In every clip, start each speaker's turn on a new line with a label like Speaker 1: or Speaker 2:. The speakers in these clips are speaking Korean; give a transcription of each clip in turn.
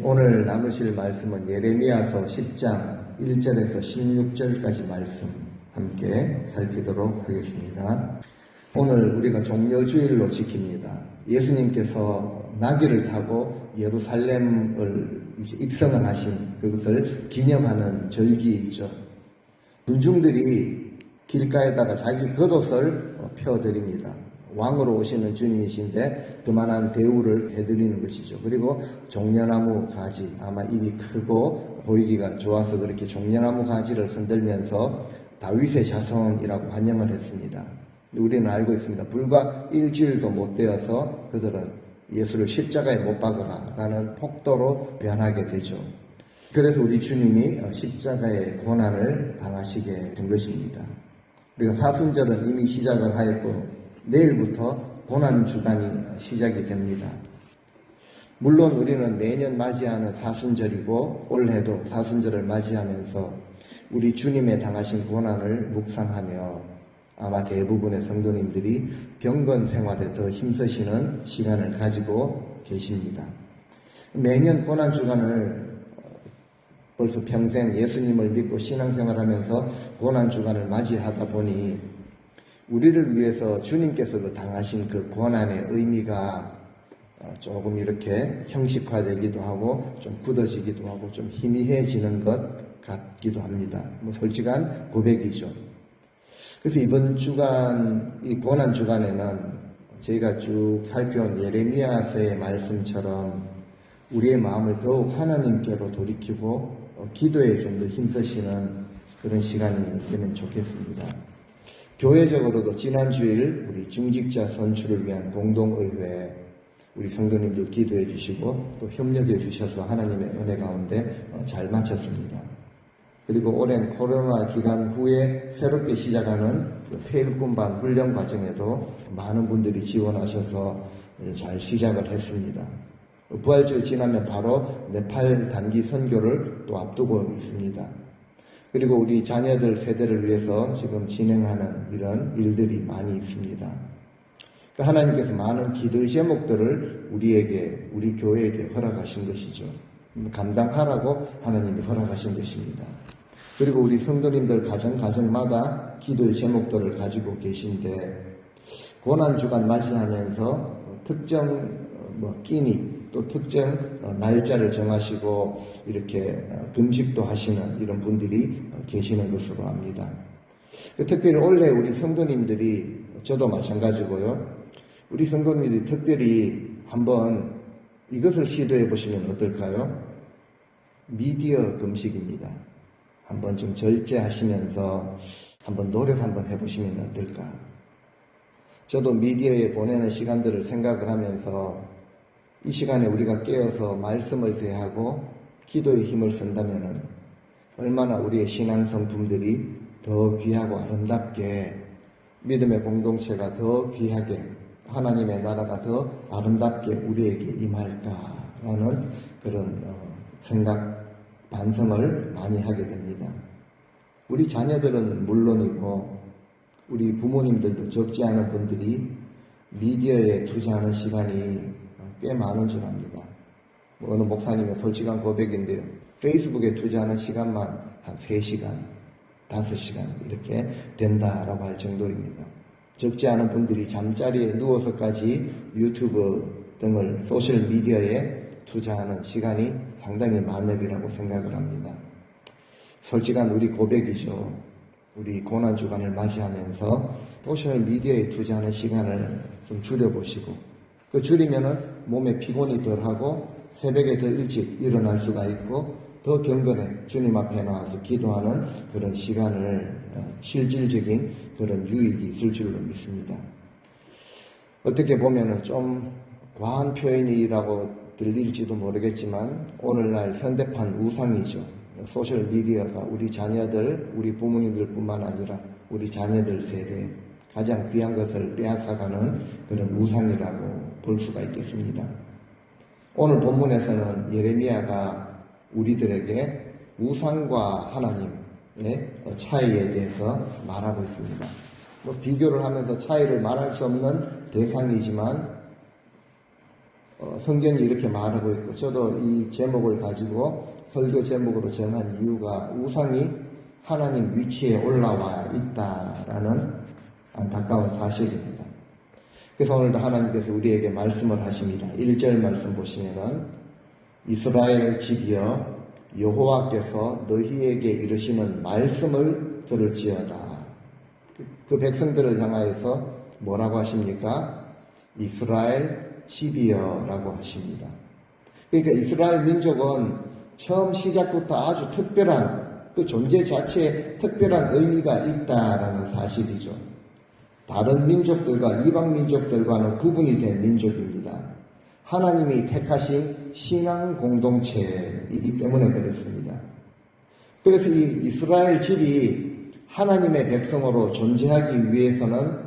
Speaker 1: 오늘 나누실 말씀은 예레미야서 10장 1절에서 16절까지 말씀 함께 살피도록 하겠습니다. 오늘 우리가 종려주일로 지킵니다. 예수님께서 나귀를 타고 예루살렘을 입성을 하신 그것을 기념하는 절기이죠. 군중들이 길가에다가 자기 겉옷을 펴드립니다. 왕으로 오시는 주님이신데 그만한 대우를 해드리는 것이죠. 그리고 종려나무 가지, 아마 입이 크고 보이기가 좋아서 그렇게 종려나무 가지를 흔들면서 다윗의 자손이라고 환영을 했습니다. 우리는 알고 있습니다. 불과 일주일도 못 되어서 그들은 예수를 십자가에 못 박으라 라는 폭도로 변하게 되죠. 그래서 우리 주님이 십자가의 고난을 당하시게 된 것입니다. 우리가 사순절은 이미 시작을 하였고 내일부터 고난주간이 시작이 됩니다. 물론 우리는 매년 맞이하는 사순절이고 올해도 사순절을 맞이하면서 우리 주님의 당하신 고난을 묵상하며 아마 대부분의 성도님들이 경건 생활에 더 힘쓰시는 시간을 가지고 계십니다. 매년 고난주간을 벌써 평생 예수님을 믿고 신앙생활하면서 고난주간을 맞이하다 보니 우리를 위해서 주님께서 당하신 그 고난의 의미가 조금 이렇게 형식화되기도 하고 좀 굳어지기도 하고 좀 희미해지는 것 같기도 합니다. 솔직한 고백이죠. 그래서 이번 주간, 이 고난 주간에는 저희가 쭉 살펴온 예레미야서의 말씀처럼 우리의 마음을 더욱 하나님께로 돌이키고 기도에 좀 더 힘쓰시는 그런 시간이 되면 좋겠습니다. 교회적으로도 지난 주일 우리 중직자 선출을 위한 공동의회 우리 성도님들 기도해 주시고 또 협력해 주셔서 하나님의 은혜 가운데 잘 마쳤습니다. 그리고 오랜 코로나 기간 후에 새롭게 시작하는 세일꾼반 훈련 과정에도 많은 분들이 지원하셔서 잘 시작을 했습니다. 부활절 지나면 바로 네팔 단기 선교를 또 앞두고 있습니다. 그리고 우리 자녀들 세대를 위해서 지금 진행하는 이런 일들이 많이 있습니다. 하나님께서 많은 기도의 제목들을 우리에게, 우리 교회에게 허락하신 것이죠. 감당하라고 하나님이 허락하신 것입니다. 그리고 우리 성도님들 가정마다 기도의 제목들을 가지고 계신데 고난주간 맞이하면서 특정 끼니 또 특정 날짜를 정하시고 이렇게 금식도 하시는 이런 분들이 계시는 것으로 압니다. 특별히 올해 우리 성도님들이 저도 마찬가지고요. 우리 성도님들이 특별히 한번 이것을 시도해 보시면 어떨까요? 미디어 금식입니다. 한번 좀 절제하시면서 한번 노력 한번 해보시면 어떨까? 저도 미디어에 보내는 시간들을 생각을 하면서 이 시간에 우리가 깨어서 말씀을 대하고 기도의 힘을 쓴다면 얼마나 우리의 신앙 성품들이 더 귀하고 아름답게 믿음의 공동체가 더 귀하게 하나님의 나라가 더 아름답게 우리에게 임할까라는 그런 생각, 반성을 많이 하게 됩니다. 우리 자녀들은 물론이고 우리 부모님들도 적지 않은 분들이 미디어에 투자하는 시간이 꽤 많은 줄 압니다. 어느 목사님의 솔직한 고백인데요. 페이스북에 투자하는 시간만 한 3시간, 5시간 이렇게 된다라고 할 정도입니다. 적지 않은 분들이 잠자리에 누워서까지 유튜브 등을 소셜미디어에 투자하는 시간이 상당히 많으리라고 생각을 합니다. 솔직한 우리 고백이죠. 우리 고난주간을 맞이하면서 소셜미디어에 투자하는 시간을 좀 줄여보시고 그 줄이면은 몸에 피곤이 덜하고 새벽에 더 일찍 일어날 수가 있고 더 경건해 주님 앞에 나와서 기도하는 그런 시간을 실질적인 그런 유익이 있을 줄로 믿습니다. 어떻게 보면은 좀 과한 표현이라고 들릴지도 모르겠지만 오늘날 현대판 우상이죠. 소셜미디어가 우리 자녀들, 우리 부모님들 뿐만 아니라 우리 자녀들 세대에 가장 귀한 것을 빼앗아가는 그런 우상이라고 볼 수가 있겠습니다. 오늘 본문에서는 예레미야가 우리들에게 우상과 하나님의 차이에 대해서 말하고 있습니다. 비교를 하면서 차이를 말할 수 없는 대상이지만 성경이 이렇게 말하고 있고, 저도 이 제목을 가지고 설교 제목으로 정한 이유가 우상이 하나님 위치에 올라와 있다라는 안타까운 사실입니다. 그래서 오늘도 하나님께서 우리에게 말씀을 하십니다. 1절 말씀 보시면은 이스라엘 집이여 여호와께서 너희에게 이르시는 말씀을 들을지어다. 그 백성들을 향하여서 뭐라고 하십니까? 이스라엘 집이여라고 하십니다. 그러니까 이스라엘 민족은 처음 시작부터 아주 특별한 그 존재 자체에 특별한 의미가 있다라는 사실이죠. 다른 민족들과 이방 민족들과는 구분이 된 민족입니다. 하나님이 택하신 신앙 공동체이기 때문에 그렇습니다. 그래서 이 이스라엘 집이 하나님의 백성으로 존재하기 위해서는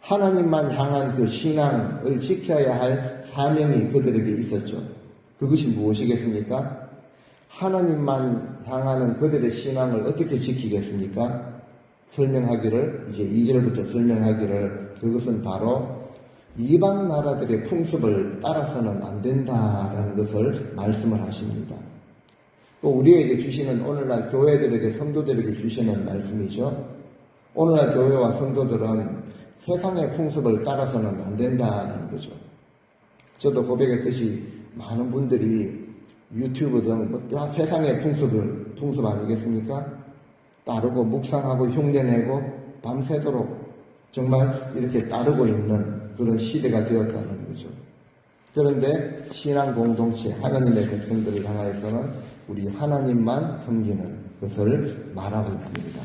Speaker 1: 하나님만 향한 그 신앙을 지켜야 할 사명이 그들에게 있었죠. 그것이 무엇이겠습니까? 하나님만 향하는 그들의 신앙을 어떻게 지키겠습니까? 설명하기를, 이제 2절부터 설명하기를, 그것은 바로 이방 나라들의 풍습을 따라서는 안 된다라는 것을 말씀을 하십니다. 또 우리에게 주시는, 오늘날 교회들에게, 성도들에게 주시는 말씀이죠. 오늘날 교회와 성도들은 세상의 풍습을 따라서는 안 된다는 거죠. 저도 고백했듯이 많은 분들이 유튜브 등 세상의 풍습 아니겠습니까? 따르고 묵상하고 흉내내고 밤새도록 정말 이렇게 따르고 있는 그런 시대가 되었다는 거죠. 그런데 신앙 공동체, 하나님의 백성들을 향하여서는 우리 하나님만 섬기는 것을 말하고 있습니다.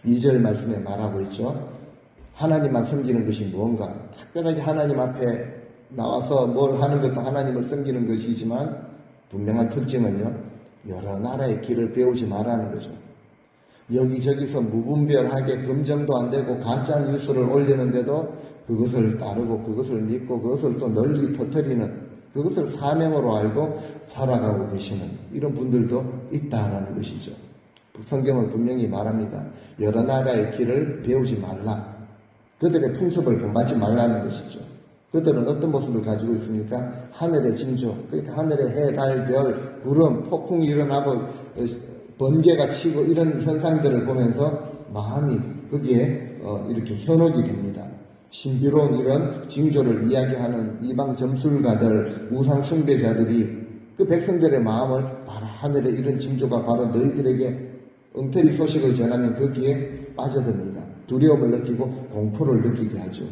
Speaker 1: 2절 말씀에 말하고 있죠. 하나님만 섬기는 것이 무언가? 특별하게 하나님 앞에 나와서 뭘 하는 것도 하나님을 섬기는 것이지만 분명한 특징은요, 여러 나라의 길을 배우지 말라는 거죠. 여기저기서 무분별하게 검증도 안 되고 가짜 뉴스를 올리는데도 그것을 따르고 그것을 믿고 그것을 또 널리 퍼뜨리는, 그것을 사명으로 알고 살아가고 계시는 이런 분들도 있다는 것이죠. 성경은 분명히 말합니다. 여러 나라의 길을 배우지 말라. 그들의 풍습을 본받지 말라는 것이죠. 그들은 어떤 모습을 가지고 있습니까? 하늘의 징조, 그러니까 하늘의 해, 달, 별, 구름, 폭풍이 일어나고 번개가 치고 이런 현상들을 보면서 마음이 거기에 이렇게 현혹이 됩니다. 신비로운 이런 징조를 이야기하는 이방 점술가들, 우상 숭배자들이 그 백성들의 마음을 바로 하늘의 이런 징조가 바로 너희들에게 엉터리 소식을 전하면 거기에 빠져듭니다. 두려움을 느끼고 공포를 느끼게 하죠.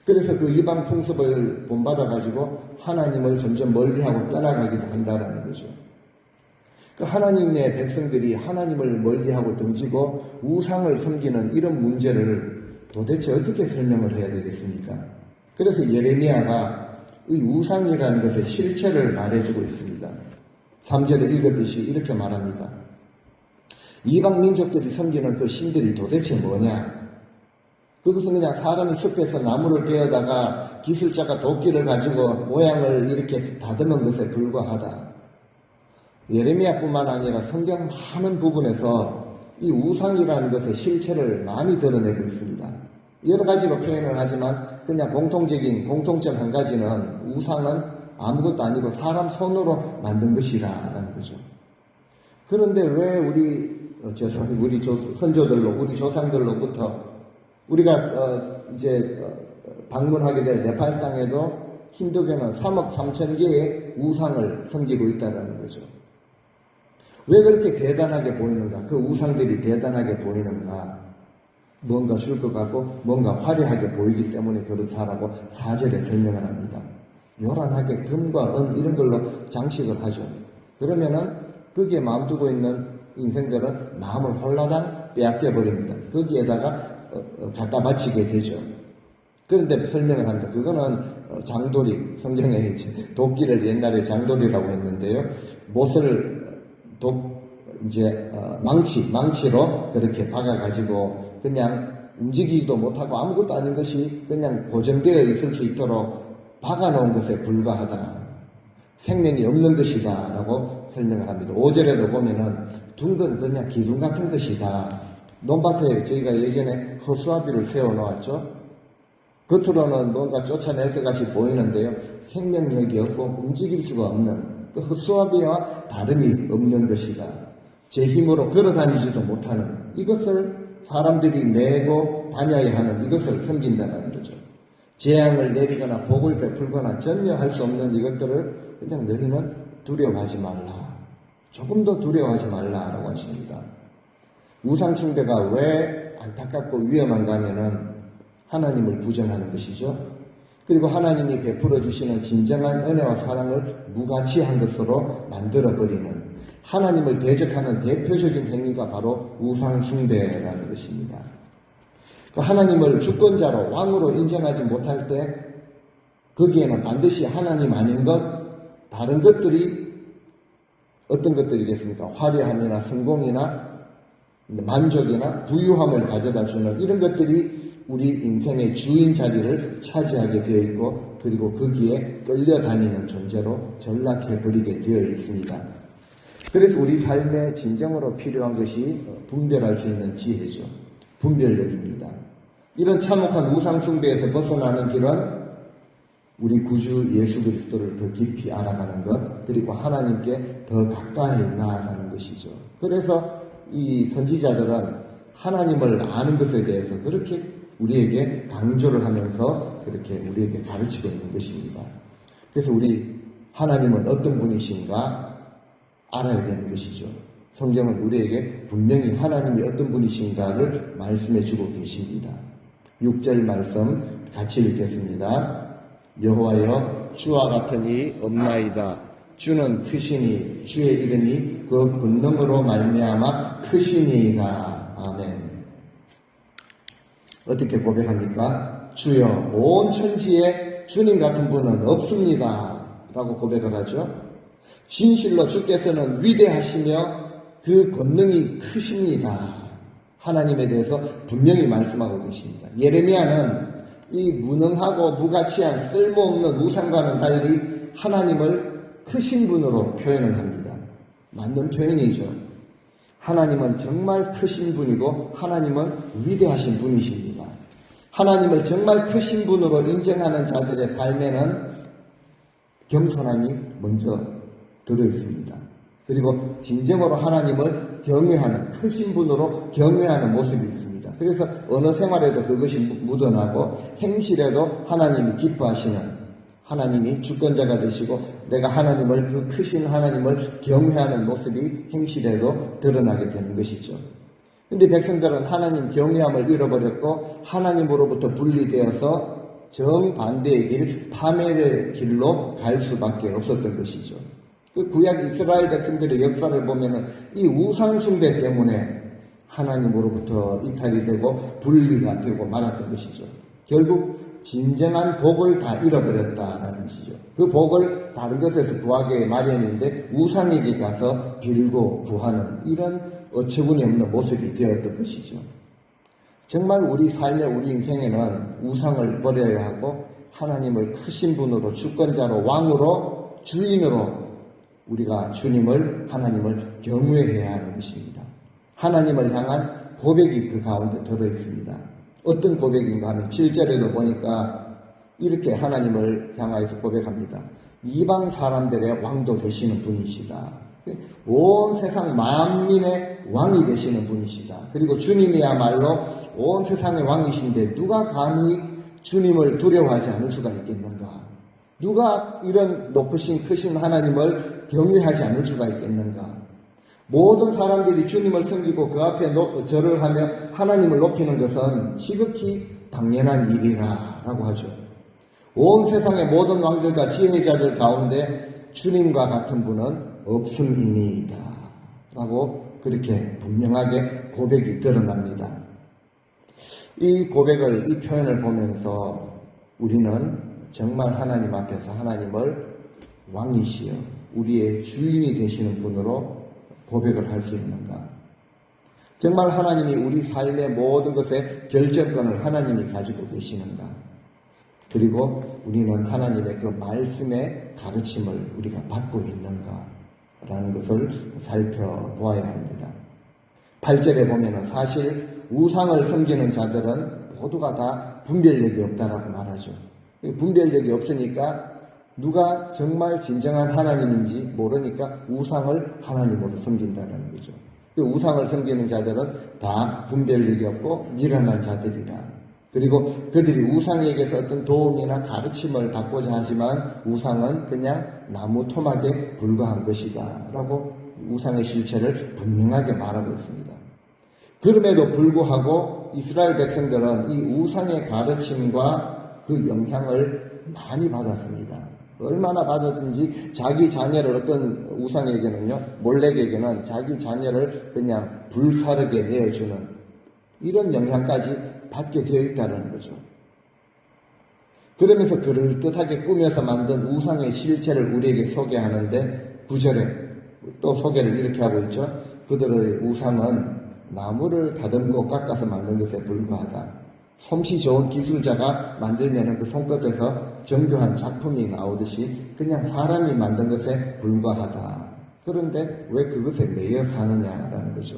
Speaker 1: 그래서 그 이방 풍습을 본받아가지고 하나님을 점점 멀리하고 떠나가기도 한다는 거죠. 그 하나님의 백성들이 하나님을 멀리하고 등지고 우상을 섬기는 이런 문제를 도대체 어떻게 설명을 해야 되겠습니까? 그래서 예레미야가 이 우상이라는 것의 실체를 말해주고 있습니다. 3절에 읽었듯이 이렇게 말합니다. 이방 민족들이 섬기는 그 신들이 도대체 뭐냐? 그것은 그냥 사람이 숲에서 나무를 베어다가 기술자가 도끼를 가지고 모양을 이렇게 다듬은 것에 불과하다. 예레미야뿐만 아니라 성경 많은 부분에서 이 우상이라는 것의 실체를 많이 드러내고 있습니다. 여러 가지로 표현을 하지만 그냥 공통점 한 가지는 우상은 아무것도 아니고 사람 손으로 만든 것이라는 거죠. 그런데 왜 우리 선조들로, 우리 조상들로부터 우리가 이제 방문하게 될 네팔 땅에도 힌두교는 3억 3천 개의 우상을 섬기고 있다는 거죠. 왜 그렇게 대단하게 보이는가? 그 우상들이 대단하게 보이는가? 뭔가 줄 것 같고 뭔가 화려하게 보이기 때문에 그렇다라고 4절에 설명을 합니다. 요란하게 금과 은 이런 걸로 장식을 하죠. 그러면은 거기에 마음 두고 있는 인생들은 마음을 홀라당 빼앗겨 버립니다. 거기에다가 갖다 바치게 되죠. 그런데 설명을 합니다. 그거는 장돌이, 성경에 도끼를 옛날에 장돌이라고 했는데요. 못을 망치로 그렇게 박아가지고 그냥 움직이지도 못하고 아무것도 아닌 것이 그냥 고정되어 있을 수 있도록 박아놓은 것에 불과하다. 생명이 없는 것이다. 라고 설명을 합니다. 5절에도 보면은 둥근 그냥 기둥 같은 것이다. 논밭에 저희가 예전에 허수아비를 세워놓았죠. 겉으로는 뭔가 쫓아낼 것 같이 보이는데요. 생명력이 없고 움직일 수가 없는 그 헛수아비와 다름이 없는 것이다. 제 힘으로 걸어 다니지도 못하는 이것을 사람들이 메고 다녀야 하는 이것을 섬긴다는 거죠. 재앙을 내리거나 복을 베풀거나 전혀 할 수 없는 이것들을 그냥 너희는 두려워하지 말라. 조금 더 두려워하지 말라라고 하십니다. 우상숭배가 왜 안타깝고 위험한가 하면은 하나님을 부정하는 것이죠. 그리고 하나님이 베풀어 주시는 진정한 은혜와 사랑을 무가치한 것으로 만들어버리는 하나님을 대적하는 대표적인 행위가 바로 우상숭배라는 것입니다. 하나님을 주권자로 왕으로 인정하지 못할 때 거기에는 반드시 하나님 아닌 것, 다른 것들이 어떤 것들이겠습니까? 화려함이나 성공이나 만족이나 부유함을 가져다 주는 이런 것들이 우리 인생의 주인 자리를 차지하게 되어 있고 그리고 거기에 끌려다니는 존재로 전락해버리게 되어 있습니다. 그래서 우리 삶에 진정으로 필요한 것이 분별할 수 있는 지혜죠. 분별력입니다. 이런 참혹한 우상숭배에서 벗어나는 길은 우리 구주 예수 그리스도를 더 깊이 알아가는 것, 그리고 하나님께 더 가까이 나아가는 것이죠. 그래서 이 선지자들은 하나님을 아는 것에 대해서 그렇게 우리에게 강조를 하면서 그렇게 우리에게 가르치고 있는 것입니다. 그래서 우리 하나님은 어떤 분이신가 알아야 되는 것이죠. 성경은 우리에게 분명히 하나님이 어떤 분이신가를 말씀해 주고 계십니다. 6절 말씀 같이 읽겠습니다. 여호와여 주와 같은 이 없나이다. 주는 크시니 주의 이름이 그 권능으로 말미암아 크시니이다. 아멘. 어떻게 고백합니까? 주여 온 천지에 주님 같은 분은 없습니다. 라고 고백을 하죠. 진실로 주께서는 위대하시며 그 권능이 크십니다. 하나님에 대해서 분명히 말씀하고 계십니다. 예레미야는 이 무능하고 무가치한 쓸모없는 우상과는 달리 하나님을 크신 분으로 표현을 합니다. 맞는 표현이죠. 하나님은 정말 크신 분이고 하나님은 위대하신 분이십니다. 하나님을 정말 크신 분으로 인정하는 자들의 삶에는 겸손함이 먼저 들어있습니다. 그리고 진정으로 하나님을 경외하는, 크신 분으로 경외하는 모습이 있습니다. 그래서 어느 생활에도 그것이 묻어나고 행실에도 하나님이 기뻐하시는, 하나님이 주권자가 되시고 내가 하나님을, 그 크신 하나님을 경외하는 모습이 행실에도 드러나게 되는 것이죠. 근데 백성들은 하나님 경외함을 잃어버렸고 하나님으로부터 분리되어서 정반대의 길, 파멸의 길로 갈 수밖에 없었던 것이죠. 그 구약 이스라엘 백성들의 역사를 보면은 이 우상숭배 때문에 하나님으로부터 이탈이 되고 분리가 되고 말았던 것이죠. 결국 진정한 복을 다 잃어버렸다는 것이죠. 그 복을 다른 것에서 구하기 마련인데 우상에게 가서 빌고 구하는 이런 어처구니 없는 모습이 되었던 것이죠. 정말 우리 삶의 우리 인생에는 우상을 버려야 하고 하나님을 크신 분으로 주권자로 왕으로 주인으로 우리가 주님을 하나님을 경외해야 하는 것입니다. 하나님을 향한 고백이 그 가운데 들어있습니다. 어떤 고백인가 하면 7절에도 보니까 이렇게 하나님을 향하여서 고백합니다. 이방 사람들의 왕도 되시는 분이시다. 온 세상 만민의 왕이 되시는 분이시다. 그리고 주님이야말로 온 세상의 왕이신데 누가 감히 주님을 두려워하지 않을 수가 있겠는가? 누가 이런 높으신 크신 하나님을 경외하지 않을 수가 있겠는가? 모든 사람들이 주님을 섬기고 그 앞에 절을 하며 하나님을 높이는 것은 지극히 당연한 일이라 라고 하죠. 온 세상의 모든 왕들과 지혜자들 가운데 주님과 같은 분은 없음이니이다 라고 그렇게 분명하게 고백이 드러납니다. 이 고백을, 이 표현을 보면서 우리는 정말 하나님 앞에서 하나님을 왕이시여 우리의 주인이 되시는 분으로 고백을 할 수 있는가? 정말 하나님이 우리 삶의 모든 것의 결정권을 하나님이 가지고 계시는가? 그리고 우리는 하나님의 그 말씀의 가르침을 우리가 받고 있는가? 라는 것을 살펴보아야 합니다. 8절에 보면은 사실 우상을 섬기는 자들은 모두가 다 분별력이 없다라고 말하죠. 분별력이 없으니까 누가 정말 진정한 하나님인지 모르니까 우상을 하나님으로 섬긴다는 거죠. 그 우상을 섬기는 자들은 다 분별력이 없고 미련한 자들이라. 그리고 그들이 우상에게서 어떤 도움이나 가르침을 받고자 하지만 우상은 그냥 나무 토막에 불과한 것이다 라고 우상의 실체를 분명하게 말하고 있습니다. 그럼에도 불구하고 이스라엘 백성들은 이 우상의 가르침과 그 영향을 많이 받았습니다. 얼마나 받았든지 자기 자녀를 어떤 우상에게는요, 몰렉에게는 자기 자녀를 그냥 불사르게 내어주는 이런 영향까지 받게 되어 있다는 거죠. 그러면서 그럴듯하게 꾸며서 만든 우상의 실체를 우리에게 소개하는데 9절에 또 소개를 이렇게 하고 있죠. 그들의 우상은 나무를 다듬고 깎아서 만든 것에 불과하다. 솜씨 좋은 기술자가 만들면 그 손끝에서 정교한 작품이 나오듯이 그냥 사람이 만든 것에 불과하다. 그런데 왜 그것에 매여 사느냐라는 거죠.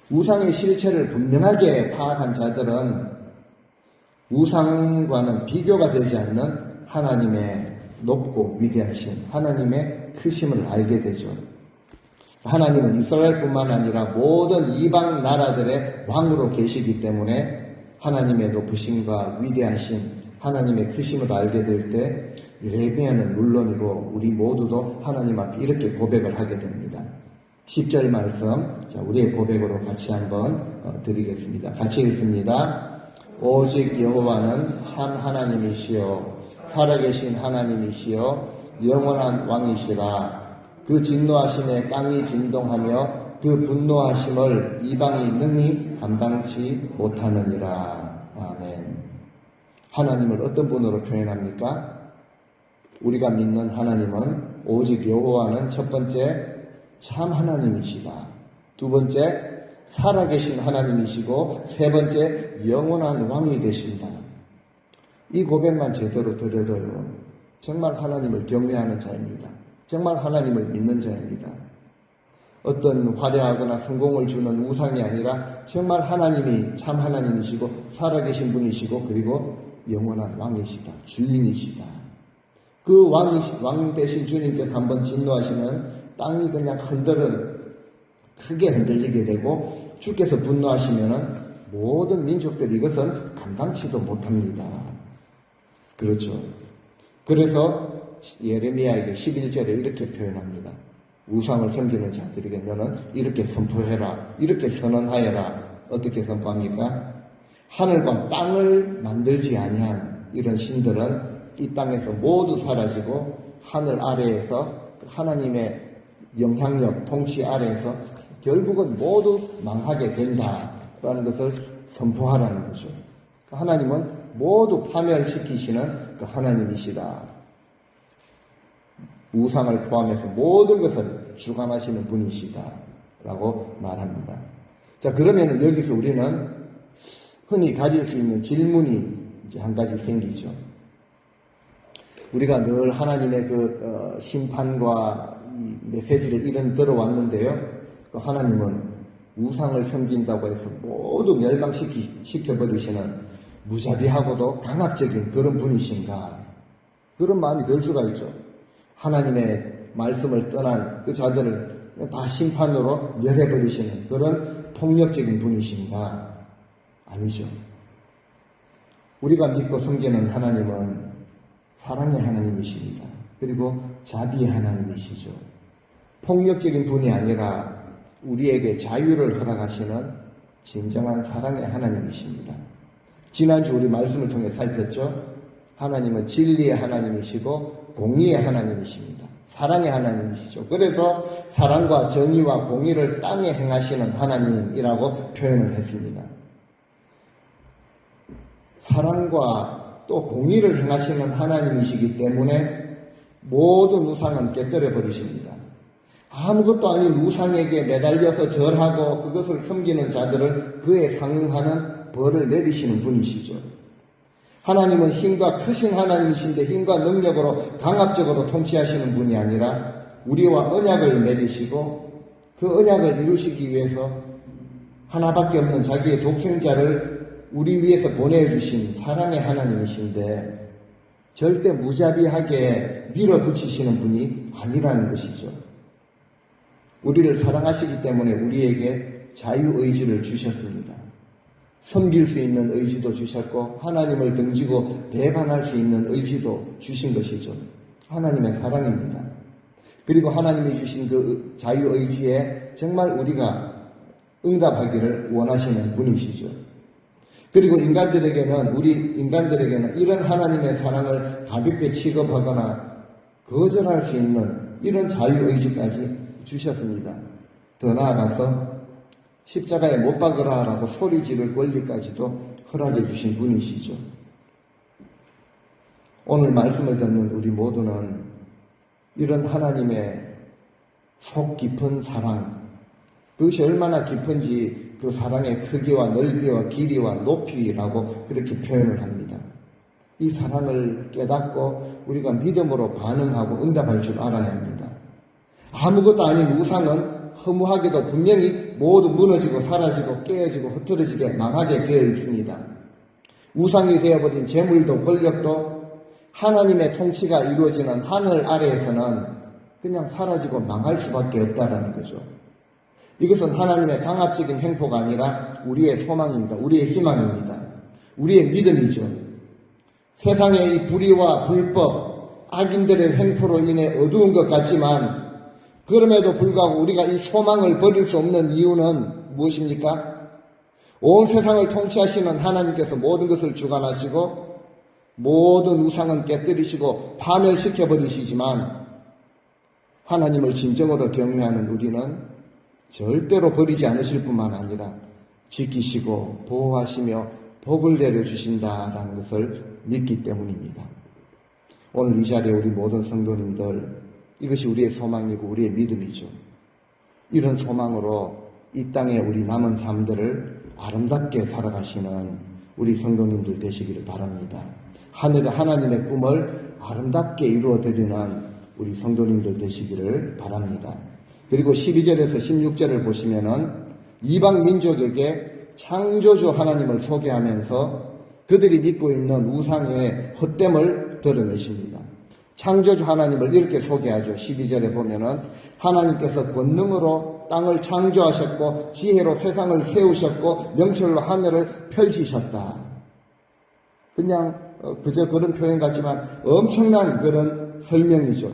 Speaker 1: 우상의 실체를 분명하게 파악한 자들은 우상과는 비교가 되지 않는 하나님의 높고 위대하신 하나님의 크심을 알게 되죠. 하나님은 이스라엘뿐만 아니라 모든 이방 나라들의 왕으로 계시기 때문에 하나님의 높으심과 위대하신 하나님의 크심을 알게 될 때 예레미야는 물론이고 우리 모두도 하나님 앞에 이렇게 고백을 하게 됩니다. 10절 말씀, 자, 우리의 고백으로 같이 한번 드리겠습니다. 같이 읽습니다. 오직 여호와는 참 하나님이시요 살아계신 하나님이시요 영원한 왕이시라. 그 진노하심에 땅이 진동하며 그 분노하심을 이방이 능히 감당치 못하느니라. 아멘. 하나님을 어떤 분으로 표현합니까? 우리가 믿는 하나님은 오직 여호와는 첫 번째 참 하나님이시다. 두 번째 살아계신 하나님이시고 세 번째 영원한 왕이 되신다. 이 고백만 제대로 드려도요, 정말 하나님을 경외하는 자입니다. 정말 하나님을 믿는 자입니다. 어떤 화려하거나 성공을 주는 우상이 아니라 정말 하나님이 참 하나님이시고 살아계신 분이시고 그리고 영원한 왕이시다. 주인이시다. 그 왕 대신 주님께서 한번 진노하시면 땅이 그냥 크게 흔들리게 되고 주께서 분노하시면 모든 민족들이 이것은 감당치도 못합니다. 그렇죠. 그래서 예레미야에게 11절에 이렇게 표현합니다. 우상을 섬기는 자들에게 너는 이렇게 선포해라. 이렇게 선언하여라. 어떻게 선포합니까? 하늘과 땅을 만들지 아니한 이런 신들은 이 땅에서 모두 사라지고 하늘 아래에서 하나님의 영향력, 통치 아래에서 결국은 모두 망하게 된다라는 것을 선포하라는 거죠. 하나님은 모두 파멸시키시는 그 하나님이시다. 우상을 포함해서 모든 것을 주관하시는 분이시다 라고 말합니다. 자, 그러면 여기서 우리는 흔히 가질 수 있는 질문이 이제 한 가지 생기죠. 우리가 늘 하나님의 그 심판과 이 메시지를 이런 들어왔는데요. 그 하나님은 우상을 섬긴다고 해서 모두 멸망시켜버리시는 무자비하고도 강압적인 그런 분이신가? 그런 마음이 들 수가 있죠. 하나님의 말씀을 떠난 그 자들을 다 심판으로 멸해버리시는 그런 폭력적인 분이신가? 아니죠. 우리가 믿고 섬기는 하나님은 사랑의 하나님이십니다. 그리고 자비의 하나님이시죠. 폭력적인 분이 아니라 우리에게 자유를 허락하시는 진정한 사랑의 하나님이십니다. 지난주 우리 말씀을 통해 살폈죠. 하나님은 진리의 하나님이시고 공의의 하나님이십니다. 사랑의 하나님이시죠. 그래서 사랑과 정의와 공의를 땅에 행하시는 하나님이라고 표현을 했습니다. 사랑과 또 공의를 행하시는 하나님이시기 때문에 모든 우상은 깨뜨려 버리십니다. 아무것도 아닌 우상에게 매달려서 절하고 그것을 섬기는 자들을 그에 상응하는 벌을 내리시는 분이시죠. 하나님은 힘과 크신 하나님이신데 힘과 능력으로 강압적으로 통치하시는 분이 아니라 우리와 언약을 맺으시고 그 언약을 이루시기 위해서 하나밖에 없는 자기의 독생자를 우리 위해서 보내주신 사랑의 하나님이신데 절대 무자비하게 밀어붙이시는 분이 아니라는 것이죠. 우리를 사랑하시기 때문에 우리에게 자유의지를 주셨습니다. 섬길 수 있는 의지도 주셨고 하나님을 등지고 배반할 수 있는 의지도 주신 것이죠. 하나님의 사랑입니다. 그리고 하나님이 주신 그 자유의지에 정말 우리가 응답하기를 원하시는 분이시죠. 그리고 우리 인간들에게는 이런 하나님의 사랑을 가볍게 취급하거나 거절할 수 있는 이런 자유의지까지 주셨습니다. 더 나아가서 십자가에 못 박으라라고 소리 지를 권리까지도 허락해 주신 분이시죠. 오늘 말씀을 듣는 우리 모두는 이런 하나님의 속 깊은 사랑, 그것이 얼마나 깊은지 그 사랑의 크기와 넓이와 길이와 높이라고 그렇게 표현을 합니다. 이 사랑을 깨닫고 우리가 믿음으로 반응하고 응답할 줄 알아야 합니다. 아무것도 아닌 우상은 허무하게도 분명히 모두 무너지고 사라지고 깨어지고 흐트러지게 망하게 되어 있습니다. 우상이 되어버린 재물도 권력도 하나님의 통치가 이루어지는 하늘 아래에서는 그냥 사라지고 망할 수밖에 없다라는 거죠. 이것은 하나님의 강압적인 행포가 아니라 우리의 소망입니다. 우리의 희망입니다. 우리의 믿음이죠. 세상의 이 불의와 불법, 악인들의 행포로 인해 어두운 것 같지만 그럼에도 불구하고 우리가 이 소망을 버릴 수 없는 이유는 무엇입니까? 온 세상을 통치하시는 하나님께서 모든 것을 주관하시고 모든 우상은 깨뜨리시고 파멸시켜버리시지만 하나님을 진정으로 경외하는 우리는 절대로 버리지 않으실 뿐만 아니라 지키시고 보호하시며 복을 내려주신다라는 것을 믿기 때문입니다. 오늘 이 자리에 우리 모든 성도님들, 이것이 우리의 소망이고 우리의 믿음이죠. 이런 소망으로 이 땅에 우리 남은 삶들을 아름답게 살아가시는 우리 성도님들 되시기를 바랍니다. 하늘의 하나님의 꿈을 아름답게 이루어드리는 우리 성도님들 되시기를 바랍니다. 그리고 12절에서 16절을 보시면은 이방 민족에게 창조주 하나님을 소개하면서 그들이 믿고 있는 우상의 헛됨을 드러내십니다. 창조주 하나님을 이렇게 소개하죠. 12절에 보면은 하나님께서 권능으로 땅을 창조하셨고 지혜로 세상을 세우셨고 명철로 하늘을 펼치셨다. 그냥 그저 그런 표현 같지만 엄청난 그런 설명이죠.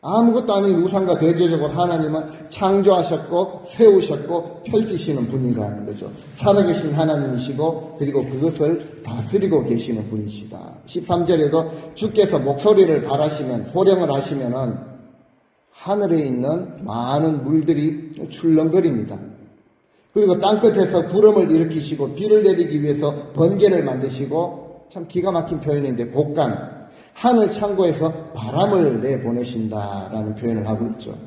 Speaker 1: 아무것도 아닌 우상과 대조적으로 하나님은 창조하셨고 세우셨고 펼치시는 분이라는 거죠. 살아계신 하나님이시고 그리고 그것을 다스리고 계시는 분이시다. 13절에도 주께서 목소리를 발하시면 호령을 하시면은 하늘에 있는 많은 물들이 출렁거립니다. 그리고 땅끝에서 구름을 일으키시고 비를 내리기 위해서 번개를 만드시고 참 기가 막힌 표현인데 곡간 하늘 창고에서 바람을 내보내신다라는 표현을 하고 있죠.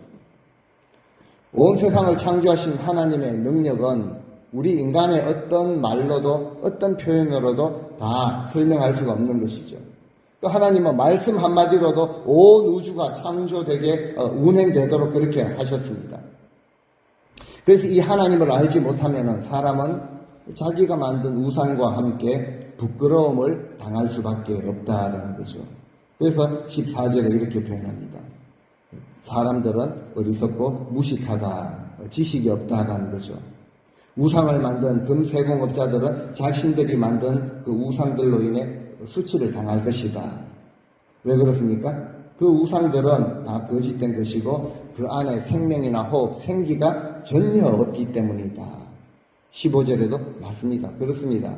Speaker 1: 온 세상을 창조하신 하나님의 능력은 우리 인간의 어떤 말로도 어떤 표현으로도 다 설명할 수가 없는 것이죠. 또 하나님은 말씀 한마디로도 온 우주가 창조되게 운행되도록 그렇게 하셨습니다. 그래서 이 하나님을 알지 못하면 사람은 자기가 만든 우상과 함께 부끄러움을 당할 수밖에 없다는 거죠. 그래서 14절에 이렇게 표현합니다. 사람들은 어리석고 무식하다, 지식이 없다라는 거죠. 우상을 만든 금세공업자들은 자신들이 만든 그 우상들로 인해 수치를 당할 것이다. 왜 그렇습니까? 그 우상들은 다 거짓된 것이고 그 안에 생명이나 호흡, 생기가 전혀 없기 때문이다. 15절에도 맞습니다. 그렇습니다.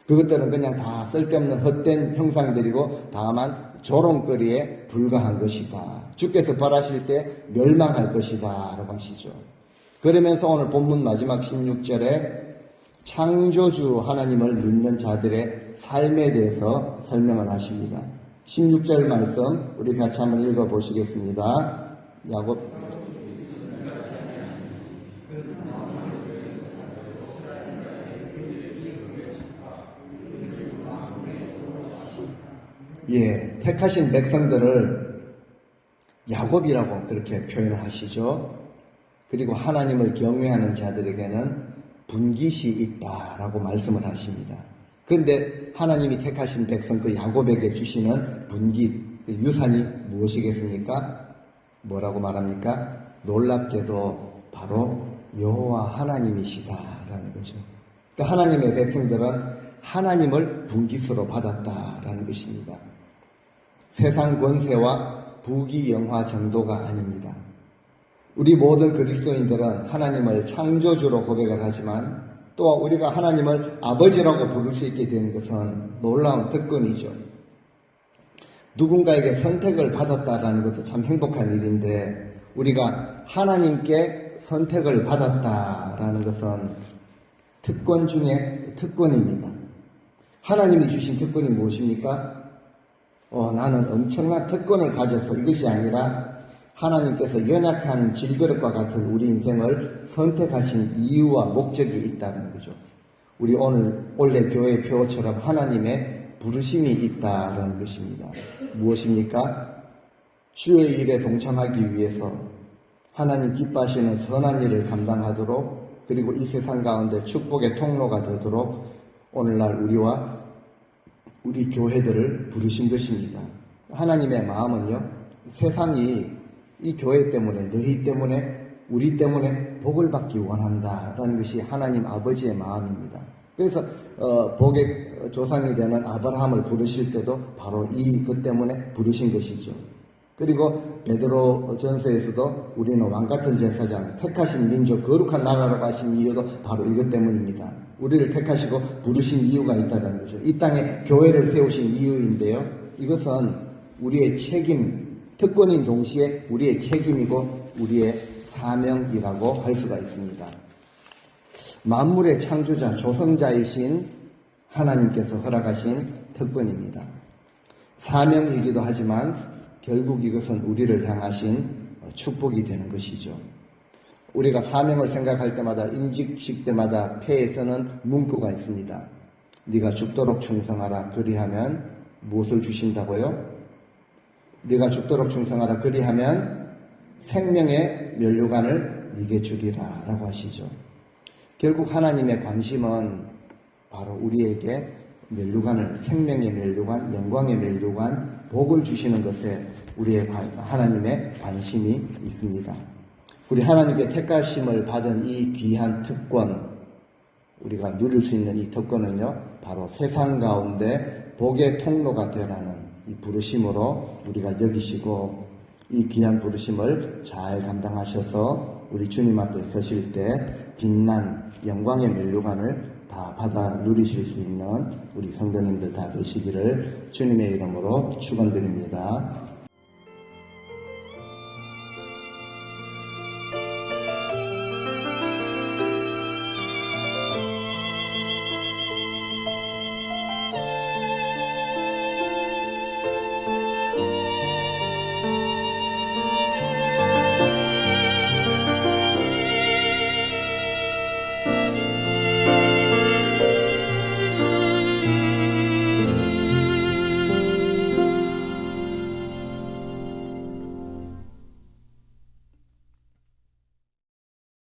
Speaker 1: 그것들은 그냥 다 쓸데없는 헛된 형상들이고 다만 조롱거리에 불과한 것이다. 주께서 벌하실 때 멸망할 것이다 라고 하시죠. 그러면서 오늘 본문 마지막 16절에 창조주 하나님을 믿는 자들의 삶에 대해서 설명을 하십니다. 16절 말씀 우리 같이 한번 읽어보시겠습니다. 야곱 택하신 백성들을 야곱이라고 그렇게 표현을 하시죠. 그리고 하나님을 경외하는 자들에게는 분깃이 있다라고 말씀을 하십니다. 그런데 하나님이 택하신 백성 그 야곱에게 주시는 분깃, 그 유산이 무엇이겠습니까? 뭐라고 말합니까? 놀랍게도 바로 여호와 하나님이시다라는 거죠. 그러니까 하나님의 백성들은 하나님을 분깃으로 받았다라는 것입니다. 세상 권세와 부귀 영화 정도가 아닙니다. 우리 모든 그리스도인들은 하나님을 창조주로 고백을 하지만 또 우리가 하나님을 아버지라고 부를 수 있게 된 것은 놀라운 특권이죠. 누군가에게 선택을 받았다라는 것도 참 행복한 일인데 우리가 하나님께 선택을 받았다라는 것은 특권 중에 특권입니다. 하나님이 주신 특권이 무엇입니까? 나는 엄청난 특권을 가져서 이것이 아니라 하나님께서 연약한 질그릇과 같은 우리 인생을 선택하신 이유와 목적이 있다는 거죠. 우리 올해 교회 표어처럼 하나님의 부르심이 있다는 것입니다. 무엇입니까? 주의 일에 동참하기 위해서 하나님 기뻐하시는 선한 일을 감당하도록 그리고 이 세상 가운데 축복의 통로가 되도록 오늘날 우리와 우리 교회들을 부르신 것입니다. 하나님의 마음은요, 세상이 이 교회 때문에, 너희 때문에, 우리 때문에 복을 받기 원한다라는 것이 하나님 아버지의 마음입니다. 그래서 복의 조상이 되는 아브라함을 부르실 때도 바로 이것 때문에 부르신 것이죠. 그리고 베드로 전서에서도 우리는 왕같은 제사장, 택하신 민족, 거룩한 나라라고 하신 이유도 바로 이것 때문입니다. 우리를 택하시고 부르신 이유가 있다는 거죠. 이 땅에 교회를 세우신 이유인데요. 이것은 우리의 책임, 특권인 동시에 우리의 책임이고 우리의 사명이라고 할 수가 있습니다. 만물의 창조자, 조성자이신 하나님께서 허락하신 특권입니다. 사명이기도 하지만 결국 이것은 우리를 향하신 축복이 되는 것이죠. 우리가 사명을 생각할 때마다 임직식 때마다 폐에서는 문구가 있습니다. 네가 죽도록 충성하라 그리하면 무엇을 주신다고요? 네가 죽도록 충성하라 그리하면 생명의 면류관을 네게 주리라 라고 하시죠. 결국 하나님의 관심은 바로 우리에게 면류관을, 생명의 면류관, 영광의 면류관, 복을 주시는 것에 우리의 하나님의 관심이 있습니다. 우리 하나님께 택하심을 받은 이 귀한 특권, 우리가 누릴 수 있는 이 특권은요, 바로 세상 가운데 복의 통로가 되라는 이 부르심으로 우리가 여기시고 이 귀한 부르심을 잘 감당하셔서 우리 주님 앞에 서실 때 빛난 영광의 면류관을 다 받아 누리실 수 있는 우리 성도님들 다 되시기를 주님의 이름으로 축원드립니다.